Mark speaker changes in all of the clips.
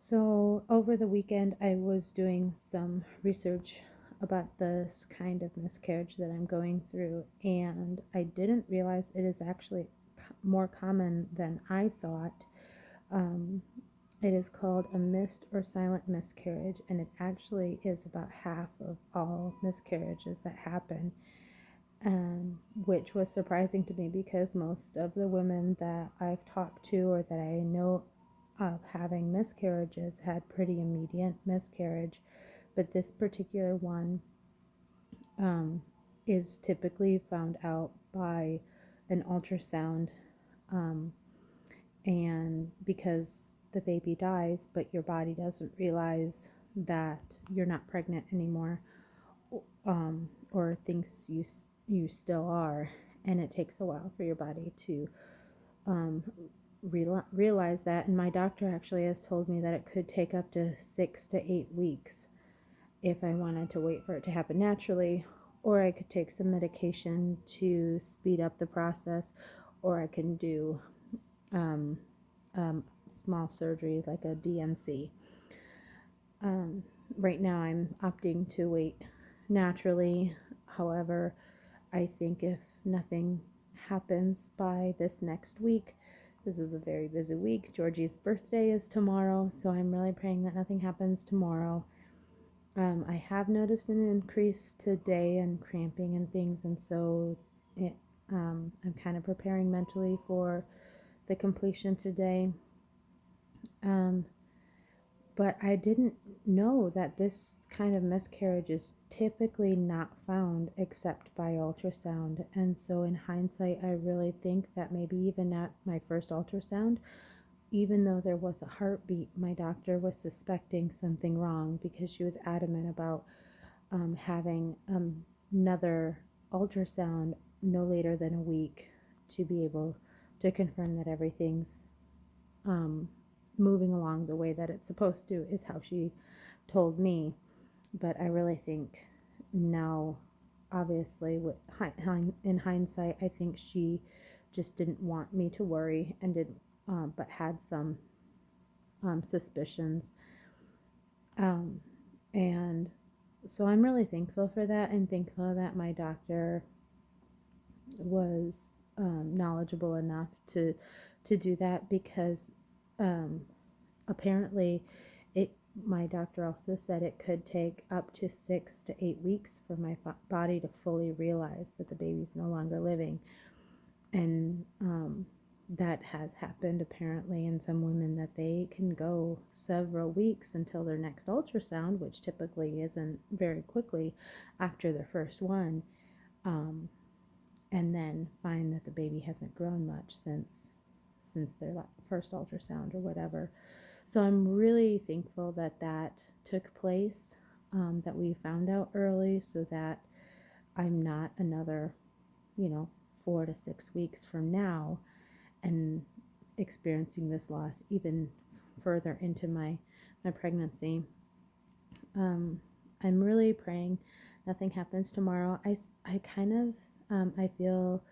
Speaker 1: So, over the weekend, I was doing some research about this kind of miscarriage that I'm going through, and I didn't realize it is actually more common than I thought. Um, it is called a missed or silent miscarriage, and it actually is about half of all miscarriages that happen, which was surprising to me because most of the women that I've talked to or that I know of having miscarriages had pretty immediate miscarriage, but this particular one um, is typically found out by an ultrasound, um, and because the baby dies, but your body doesn't realize that you're not pregnant anymore, or thinks you still are, and it takes a while for your body to um, realize that. And my doctor actually has told me that it could take up to 6 to 8 weeks if I wanted to wait for it to happen naturally, or I could take some medication to speed up the process, or I can do um, small surgery like a DNC. Um, right now, I'm opting to wait naturally. However, I think if nothing happens by this next week, this is a very busy week. Georgie's birthday is tomorrow, so I'm really praying that nothing happens tomorrow. I have noticed an increase today in cramping and things, and so I'm kind of preparing mentally for the completion today. Um, but I didn't know that this kind of miscarriage is typically not found except by ultrasound. And so, in hindsight, I really think that maybe even at my first ultrasound, even though there was a heartbeat, my doctor was suspecting something wrong because she was adamant about having another ultrasound no later than a week to be able to confirm that everything's um, moving along the way that it's supposed to, is how she told me. But I really think now, obviously, in hindsight, I think she just didn't want me to worry and didn't, but had some suspicions. Um, and so I'm really thankful for that, and thankful that my doctor was knowledgeable enough to do that, because um, apparently it my doctor also said it could take up to 6 to 8 weeks for my body to fully realize that the baby's no longer living. And that has happened apparently in some women, that they can go several weeks until their next ultrasound, which typically isn't very quickly after their first one, um, and then find that the baby hasn't grown much since their first ultrasound or whatever. So I'm really thankful that that took place, that we found out early, so that I'm not another, 4 to 6 weeks from now and experiencing this loss even further into my pregnancy. Um, I'm really praying nothing happens tomorrow. I kind of, I feel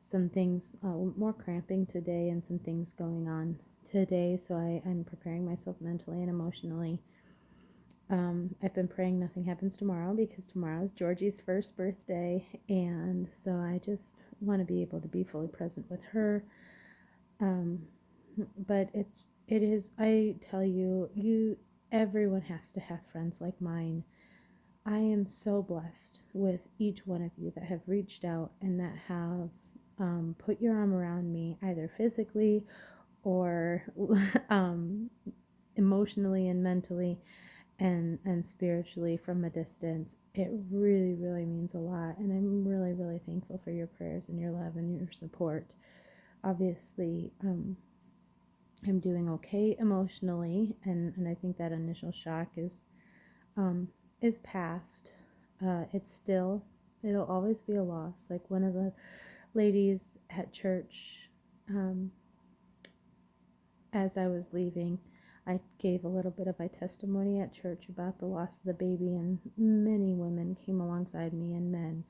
Speaker 1: some things, more cramping today and some things going on today. So I'm preparing myself mentally and emotionally. I've been praying nothing happens tomorrow because tomorrow is Georgie's first birthday. And so I just want to be able to be fully present with her. But it is, I tell you, everyone has to have friends like mine. I am so blessed with each one of you that have reached out and that have put your arm around me, either physically or emotionally and mentally and spiritually from a distance. It really, really means a lot. And I'm really, really thankful for your prayers and your love and your support. Obviously, I'm doing okay emotionally, and I think that initial shock is past. It'll always be a loss. Like one of the ladies at church, as I was leaving, I gave a little bit of my testimony at church about the loss of the baby, and many women came alongside me, and men.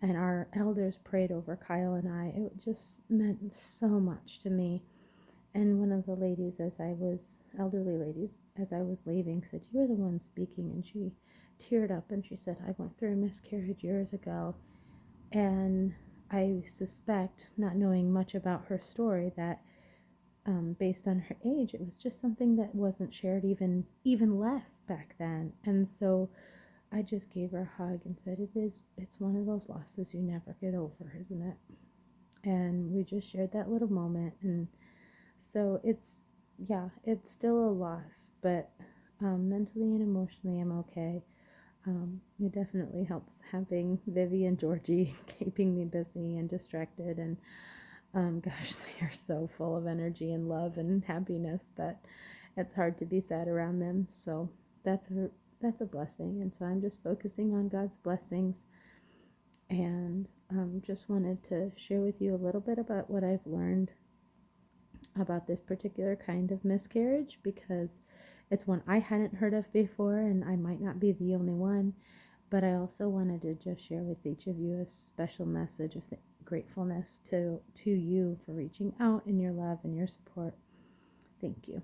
Speaker 1: And our elders prayed over Kyle and I. It just meant so much to me. And one of the ladies, elderly ladies, as I was leaving, said, "You were the one speaking." And she teared up and she said, "I went through a miscarriage years ago." And I suspect, not knowing much about her story, that based on her age, it was just something that wasn't shared even less back then. And so I just gave her a hug and said, it's one of those losses you never get over, isn't it? And we just shared that little moment. And so it's still a loss, but mentally and emotionally, I'm okay. It definitely helps having Vivi and Georgie keeping me busy and distracted. And gosh, they are so full of energy and love and happiness that it's hard to be sad around them. So that's a blessing. And so I'm just focusing on God's blessings, and just wanted to share with you a little bit about what I've learned about this particular kind of miscarriage, because it's one I hadn't heard of before, and I might not be the only one. But I also wanted to just share with each of you a special message of gratefulness to you for reaching out, and your love and your support. Thank you.